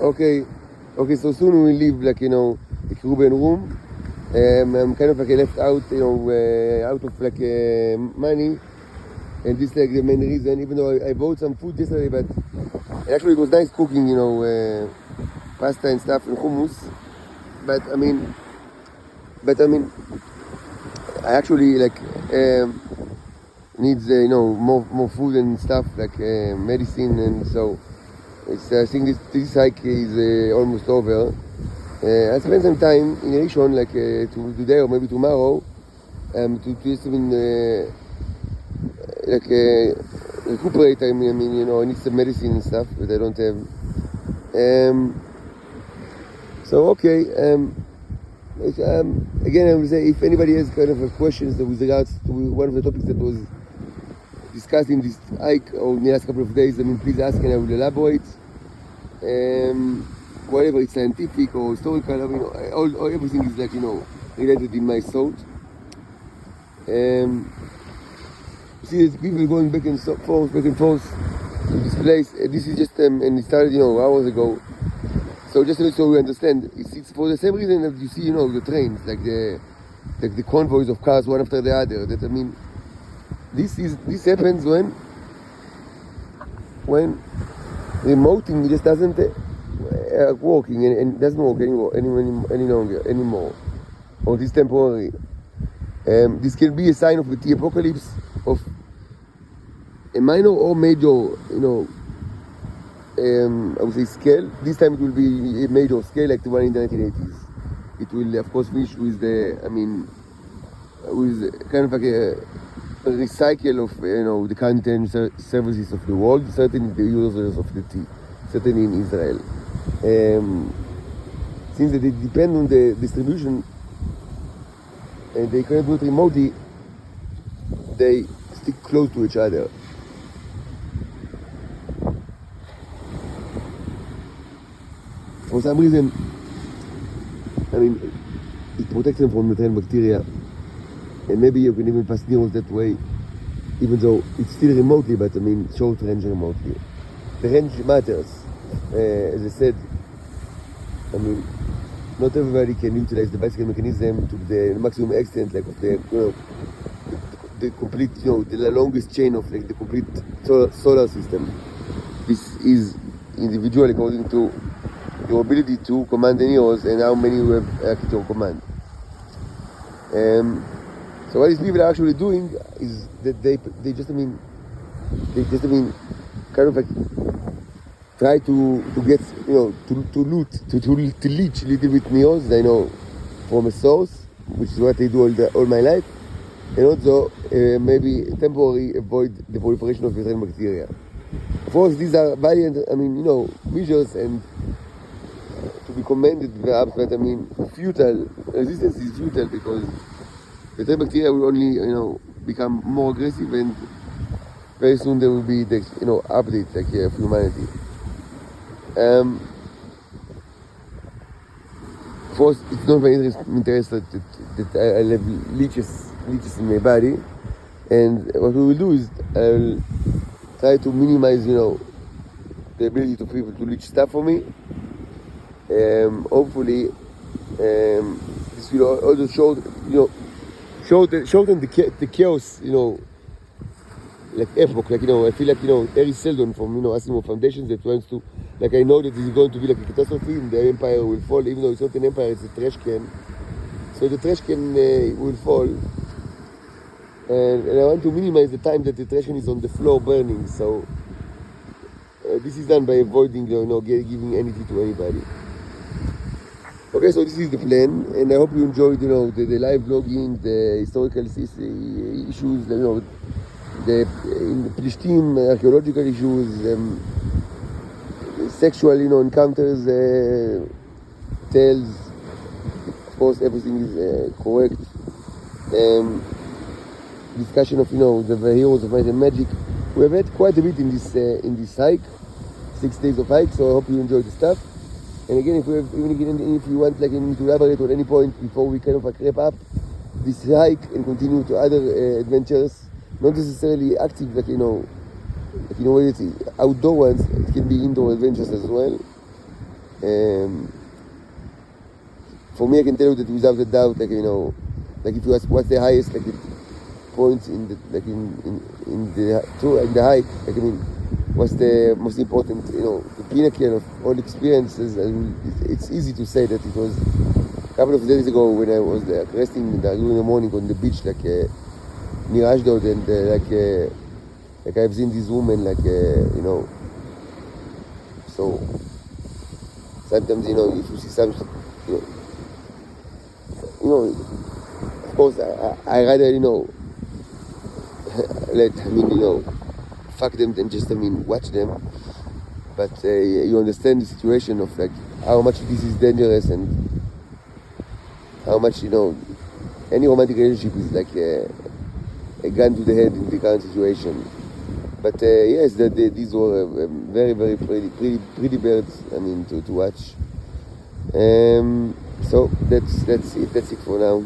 Okay, okay. So soon we leave, like the Ruben room. I'm kind of like left out, out of like money, and this like the main reason. Even though I bought some food yesterday, but actually it was nice cooking, pasta and stuff and hummus. But I mean, I actually like needs more food and stuff like medicine, and so it's I think this hike is almost over. I spent some time in Rishon, like today or maybe tomorrow, to just even like recuperate. I mean, I need some medicine and stuff that I don't have. So okay. Again, I will say if anybody has kind of questions with regards to one of the topics that was discussed in this hike or in the last couple of days, I mean, please ask and I will elaborate. Whatever it's scientific or historical, I mean, all everything is like related in my thought. See, there's people going back and forth to this place. This is just and it started hours ago. So just so we understand, it's for the same reason that you see the trains, like the convoys of cars one after the other. That I mean, this happens when remoting just doesn't working and doesn't work anymore, or this temporary. This can be a sign of the apocalypse of a minor or major, I would say scale. This time it will be a major scale like the one in the 1980s. It will of course finish with with kind of like a recycle of the content services of the world, certainly the users of the tea, certainly in Israel. Since they depend on the distribution and they cannot do it remotely, they stick close to each other. For some reason, I mean, it protects them from methane bacteria, and maybe you can even pass needles that way, even though it's still remotely, but I mean, short range remotely. The range matters. As I said, I mean, not everybody can utilize the bicycle mechanism to the maximum extent, like of the complete, the longest chain of like the complete solar system. This is individual according to your ability to command the neos and how many you have at your command. So what these people are actually doing is that they just kind of like try to get to leech a little bit neos, from a source, which is what I do all my life, and also maybe temporarily avoid the proliferation of methane bacteria. Of course, these are valiant, measures and to be commended perhaps, but I mean, futile. Resistance is futile because the bacteria will only, become more aggressive, and very soon there will be the, update like of humanity. Of course, it's not my interest that I'll have leeches in my body, and what we will do is I'll try to minimize, the ability to people to leech stuff for me. Hopefully, this will also shorten the chaos, like epoch, like I feel like Harry Seldon from Asimov Foundations that wants to, like I know that it's going to be like a catastrophe and the empire will fall, even though it's not an empire, it's a trash can. So the trash can will fall, and I want to minimize the time that the trash can is on the floor burning. So this is done by avoiding, giving anything to anybody. Okay, so this is the plan, and I hope you enjoyed, the live vlogging, the historical issues, the Plishtim archaeological issues, sexual, encounters, tales. Of course, everything is correct. Discussion of, the heroes of might and magic. We have had quite a bit in this hike, 6 days of hike. So I hope you enjoyed the stuff. And again, if you want, like, to elaborate on any point before we kind of wrap up this hike and continue to other adventures, not necessarily active, it's outdoor ones. It can be indoor adventures as well. For me, I can tell you that without a doubt, like, you know, like if you ask what's the highest, like, points in the, like in the hike, like, I mean, what's the most important, you know, the pinnacle of all experiences, and it's easy to say that it was a couple of days ago when I was like resting in the morning on the beach, like near Ashdod, and like I've seen this woman, like you know, so sometimes, you know, if you see something, you know, of course, I rather, you know, you know, fuck them than just, watch them. But you understand the situation of like how much this is dangerous and how much, you know, any romantic relationship is like a gun to the head in the current situation. But yes, these were very, very pretty birds. I mean, to watch. So that's it. That's it for now.